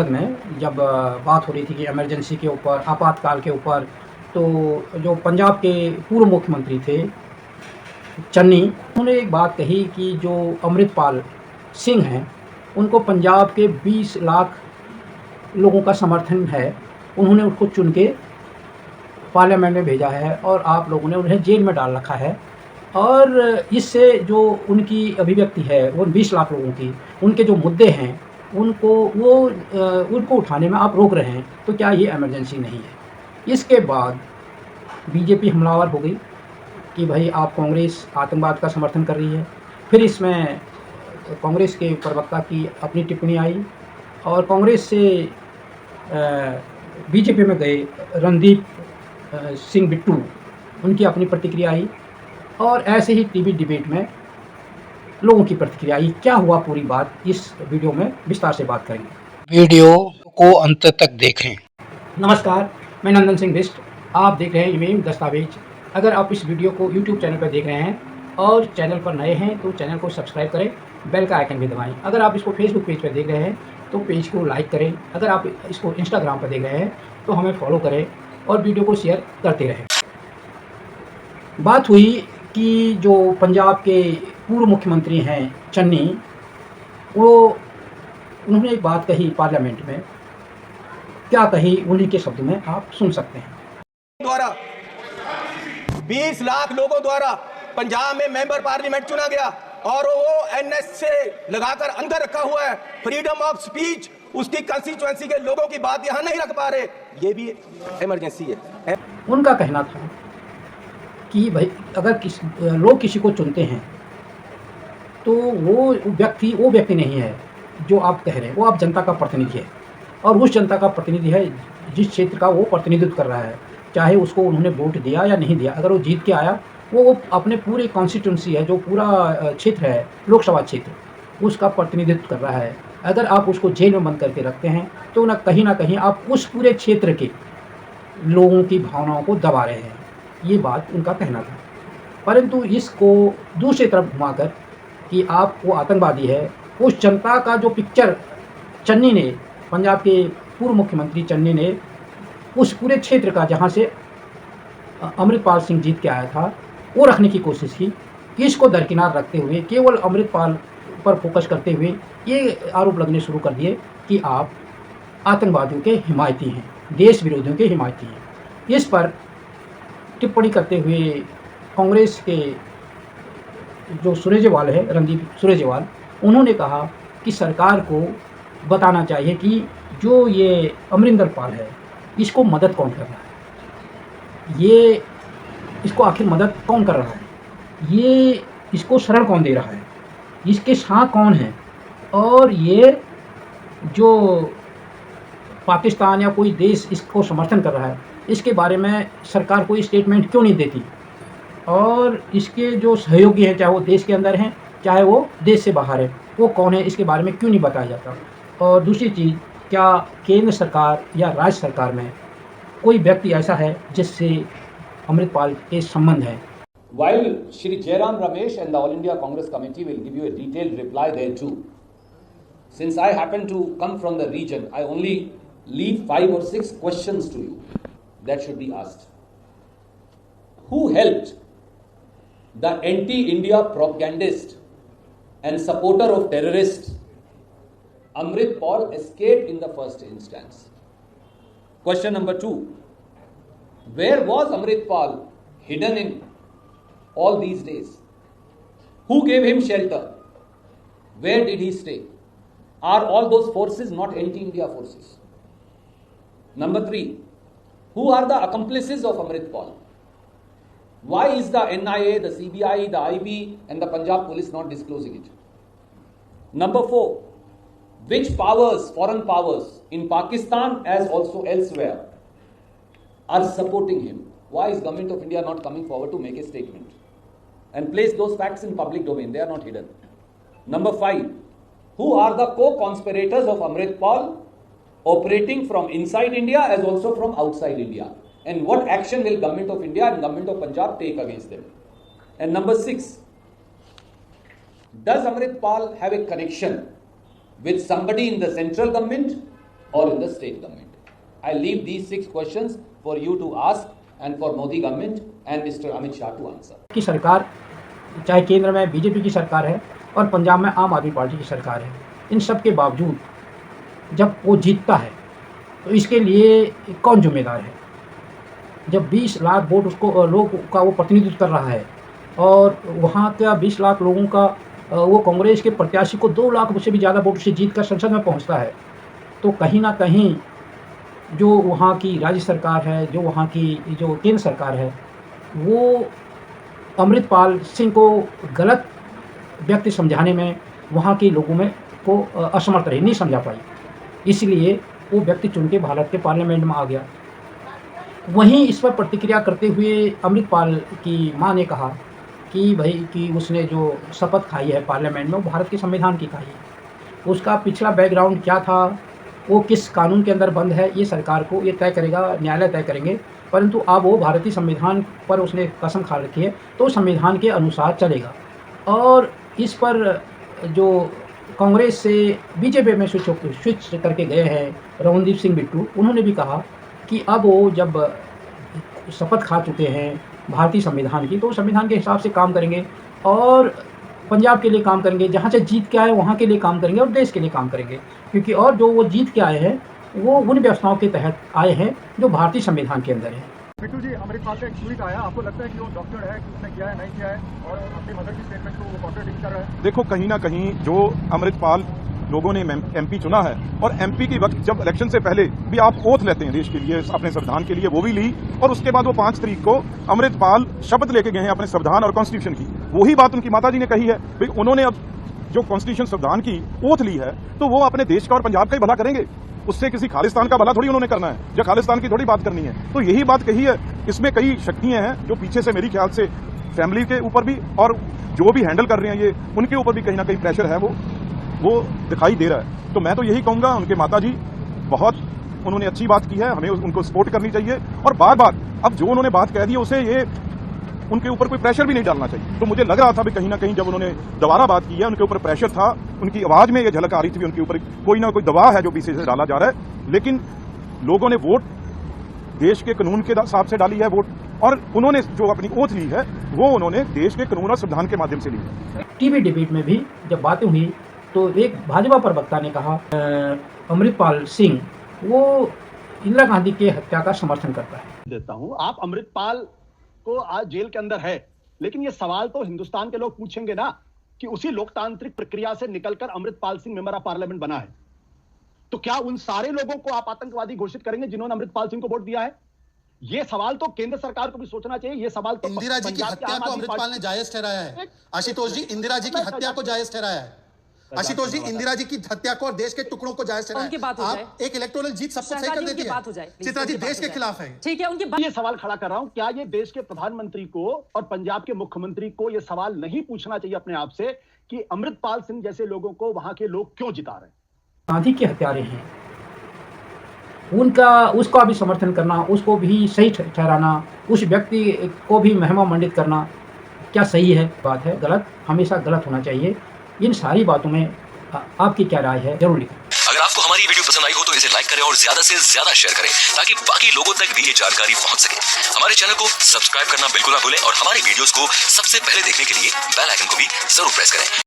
में जब बात हो रही थी कि इमरजेंसी के ऊपर, आपातकाल के ऊपर, तो जो पंजाब के पूर्व मुख्यमंत्री थे चन्नी, उन्होंने एक बात कही कि जो अमृतपाल सिंह हैं, उनको पंजाब के 20 लाख लोगों का समर्थन है। उन्होंने उसको चुन के पार्लियामेंट में भेजा है और आप लोगों ने उन्हें जेल में डाल रखा है। और इससे जो उनकी अभिव्यक्ति है, वो 20 लाख लोगों की, उनके जो मुद्दे हैं, उनको उठाने में आप रोक रहे हैं, तो क्या ये इमरजेंसी नहीं है? इसके बाद बीजेपी हमलावर हो गई कि भाई आप कांग्रेस आतंकवाद का समर्थन कर रही है। फिर इसमें कांग्रेस के प्रवक्ता की अपनी टिप्पणी आई और कांग्रेस से बीजेपी में गए रणदीप सिंह बिट्टू, उनकी अपनी प्रतिक्रिया आई और ऐसे ही टीवी डिबेट में लोगों की प्रतिक्रिया आई। क्या हुआ पूरी बात इस वीडियो में विस्तार से बात करेंगे। वीडियो को अंत तक देखें। नमस्कार, मैं नंदन सिंह बिष्ट, आप देख रहे हैं इमेम दस्तावेज। अगर आप इस वीडियो को YouTube चैनल पर देख रहे हैं और चैनल पर नए हैं तो चैनल को सब्सक्राइब करें, बेल का आइकन भी दबाएं। अगर आप इसको फेसबुक पेज पर देख रहे हैं तो पेज को लाइक करें। अगर आप इसको इंस्टाग्राम पर देख रहे हैं तो हमें फॉलो करें और वीडियो को शेयर करते रहें। बात हुई कि जो पंजाब के पूर्व मुख्यमंत्री हैं चन्नी, उन्होंने एक बात कही पार्लियामेंट में। क्या कही, उन्हीं के शब्दों में आप सुन सकते हैं। द्वारा 20 लाख लोगों द्वारा पंजाब में मेंबर पार्लियामेंट चुना गया और वो एनएस से लगाकर अंदर रखा हुआ है। फ्रीडम ऑफ स्पीच, उसकी कंस्टिट्यूएंसी के लोगों की बात यहां नहीं रख पा रहे, ये भी इमरजेंसी है। उनका कहना था कि भाई अगर लोग किसी को चुनते हैं तो वो व्यक्ति नहीं है जो आप कह रहे हैं, वो आप जनता का प्रतिनिधि है और उस जनता का प्रतिनिधि है जिस क्षेत्र का वो प्रतिनिधित्व कर रहा है। चाहे उसको उन्होंने वोट दिया या नहीं दिया, अगर वो जीत के आया, वो अपने पूरे कॉन्स्टिट्यूंसी है, जो पूरा क्षेत्र है, लोकसभा क्षेत्र, उसका प्रतिनिधित्व कर रहा है। अगर आप उसको जेल में बंद करके रखते हैं तो ना कहीं आप उस पूरे क्षेत्र के लोगों की भावनाओं को दबा रहे हैं। ये बात उनका कहना था। परंतु इसको दूसरी तरफ घुमाकर कि आप वो आतंकवादी है, उस जनता का जो पिक्चर चन्नी ने, पंजाब के पूर्व मुख्यमंत्री चन्नी ने उस पूरे क्षेत्र का जहाँ से अमृतपाल सिंह जीत के आया था, वो रखने की कोशिश की। इसको दरकिनार रखते हुए, केवल अमृतपाल पर फोकस करते हुए ये आरोप लगने शुरू कर दिए कि आप आतंकवादियों के हिमायती हैं, देश विरोधियों के हिमायती हैं। इस पर टिप्पणी करते हुए कांग्रेस के जो सुरजेवाल है, रणदीप सुरजेवाल, उन्होंने कहा कि सरकार को बताना चाहिए कि जो ये अमरिंदर पाल है, इसको मदद कौन कर रहा है, इसको आखिर मदद कौन कर रहा है, इसको शरण कौन दे रहा है, इसके साथ कौन है, और ये जो पाकिस्तान या कोई देश इसको समर्थन कर रहा है, इसके बारे में सरकार कोई स्टेटमेंट क्यों नहीं देती, और इसके जो सहयोगी हैं, चाहे वो देश के अंदर हैं चाहे वो देश से बाहर है, वो कौन है, इसके बारे में क्यों नहीं बताया जाता। और दूसरी चीज़, क्या केंद्र सरकार या राज्य सरकार में कोई व्यक्ति ऐसा है जिससे अमृतपाल के संबंध हैं। While Shri Jairam Ramesh and the All India Congress Committee will give you a detailed reply there too, since I happen to come from the region, I only leave 5 or 6 questions to you that should be asked. Who helped the anti-India propagandist and supporter of terrorists Amrit Paul escape in the first instance? Question number 2. Where was Amrit Paul hidden in all these days? Who gave him shelter? Where did he stay? Are all those forces not anti-India forces? Number 3. Who are the accomplices of Amrit Paul? Why is the NIA, the CBI, the IB and the Punjab police not disclosing it? Number 4. Which powers, foreign powers in Pakistan as also elsewhere are supporting him? Why is Government of India not coming forward to make a statement and place those facts in public domain? They are not hidden. Number 5. Who are the co-conspirators of Amrit Paul operating from inside India as also from outside India? And what action will Government of India and Government of Punjab take against them? And number 6. Does Amrit Paul have a connection with somebody in the central government or in the state government? I leave these 6 questions for you to ask and for Modi government and Mr. Amit Shah to answer. की सरकार, चाहे केंद्र में BJP की सरकार है और पंजाब में आम आदमी पार्टी की सरकार है, इन सब के बावजूद जब वो जीतता है तो इसके लिए कौन जिम्मेदार है? जब 20 लाख वोट उसको लोग का वो प्रतिनिधित्व कर रहा है और वहाँ का 20 लाख लोगों का वो कांग्रेस के प्रत्याशी को 2 लाख से भी ज़्यादा वोट से जीत कर संसद में पहुँचता है, तो कहीं ना कहीं जो वहाँ की राज्य सरकार है, जो वहाँ की जो केंद्र सरकार है, वो अमृतपाल सिंह को गलत व्यक्ति समझाने में वहाँ के लोगों में को असमर्थ रही, नहीं समझा पाई, इसलिए वो व्यक्ति चुन के भारत के पार्लियामेंट में आ गया। वहीं इस पर प्रतिक्रिया करते हुए अमृतपाल की मां ने कहा कि भाई कि उसने जो शपथ खाई है पार्लियामेंट में वो भारत के संविधान की खाई है, उसका पिछला बैकग्राउंड क्या था, वो किस कानून के अंदर बंद है, ये सरकार को ये तय करेगा, न्यायालय तय करेंगे, परंतु अब वो भारतीय संविधान पर उसने कसम खा रखी है तो संविधान के अनुसार चलेगा। और इस पर जो कांग्रेस से बीजेपी में स्विच करके गए हैं रणदीप सिंह बिट्टू, उन्होंने भी कहा कि अब वो जब शपथ खा चुके हैं भारतीय संविधान की तो संविधान के हिसाब से काम करेंगे और पंजाब के लिए काम करेंगे, जहाँ से जीत के आए वहाँ के लिए काम करेंगे और देश के लिए काम करेंगे, क्योंकि और जो वो जीत के आए हैं वो उन व्यवस्थाओं के तहत आए हैं जो भारतीय संविधान के अंदर है। बिट्टू जी, अमृतपाल का एक ट्वीट आया, आपको लगता है कि वो डॉक्टर है कि उसने किया है नहीं किया है, और अपनी मदर की स्टेटमेंट को वो कॉन्ट्रडिक्ट कर रहा है? देखो, कहीं ना कहीं जो अमृतपाल लोगों ने एमपी चुना है और एमपी की वक्त जब इलेक्शन से पहले भी आप ओथ लेते हैं देश के लिए, अपने संविधान के लिए, वो भी ली और उसके बाद वो 5 तारीख को अमृतपाल शपथ लेके गए हैं अपने संविधान और कॉन्स्टिट्यूशन की। वही बात उनकी माताजी ने कही है, भाई उन्होंने अब जो कॉन्स्टिट्यूशन संविधान की ओथ ली है तो वो अपने देश का और पंजाब का ही भला करेंगे, उससे किसी खालिस्तान का भला थोड़ी उन्होंने करना है या खालिस्तान की थोड़ी बात करनी है। तो यही बात कही है। इसमें कई शक्तियां हैं जो पीछे से मेरी ख्याल से फैमिली के ऊपर भी और जो भी हैंडल कर रहे हैं ये, उनके ऊपर भी कहीं ना कहीं प्रेशर है, वो दिखाई दे रहा है। तो मैं तो यही कहूंगा, उनके माताजी बहुत उन्होंने अच्छी बात की है, हमें उनको सपोर्ट करनी चाहिए और बार बार अब जो उन्होंने बात कह दी उसे ये उनके ऊपर कोई प्रेशर भी नहीं डालना चाहिए। तो मुझे लग रहा था भी कहीं ना कहीं जब उन्होंने दोबारा बात की है उनके ऊपर प्रेशर था, उनकी आवाज में ये झलक आ रही थी, उनके ऊपर कोई ना कोई दबाव है जो पीछे से डाला जा रहा है। लेकिन लोगों ने वोट देश के कानून के हिसाब से डाली है वोट, और उन्होंने जो अपनी ओथ ली है वो उन्होंने देश के कानून और संविधान के माध्यम से ली है। टीवी डिबेट में भी जब बातें हुई तो एक भाजपा प्रवक्ता ने कहा अमृतपाल सिंह वो इंदिरा गांधी के हत्या का समर्थन करता है। देता हूं, आप अमृतपाल को आज जेल के अंदर है, लेकिन ये सवाल तो हिंदुस्तान के लोग पूछेंगे ना कि उसी लोकतांत्रिक प्रक्रिया से निकलकर Amritpal Singh member of parliament बना है, तो क्या उन सारे लोगों को आप आतंकवादी घोषित करेंगे जिन्होंने अमृतपाल सिंह को वोट दिया है? ये सवाल तो केंद्र सरकार को भी सोचना चाहिए। ये सवाल तो इंदिरा जी की हत्या को अमृतपाल ने जायज ठहराया है। आशुतोष जी, इंदिरा जी की हत्या को जायज ठहराया है। आशुतोष जी, इंदिरा जी की हत्या को और देश के टुकड़ों को जायज ठहराया है। आप एक इलेक्टोरल जीत सबको सही कर देती है। चित्रा जी देश के खिलाफ है। ठीक है, उनकी ये सवाल खड़ा कर रहा हूं, क्या ये देश के प्रधानमंत्री को और पंजाब के मुख्यमंत्री को ये सवाल नहीं पूछना चाहिए अपने आप से कि अमृतपाल सिंह जैसे लोगों को वहां के लोग क्यों जिता रहे हैं? गांधी के हत्यारे हैं, उसका भी समर्थन करना, उसको भी सही ठहराना, उस व्यक्ति को भी महिमा मंडित करना क्या सही है? बात है गलत, हमेशा गलत होना चाहिए। इन सारी बातों में आपकी क्या राय है, जरूर लिखें। अगर आपको हमारी वीडियो पसंद आई हो तो इसे लाइक करें और ज्यादा से ज्यादा शेयर करें ताकि बाकी लोगों तक भी ये जानकारी पहुंच सके। हमारे चैनल को सब्सक्राइब करना बिल्कुल ना भूलें और हमारी वीडियोस को सबसे पहले देखने के लिए बेल आइकन को भी जरूर प्रेस करें।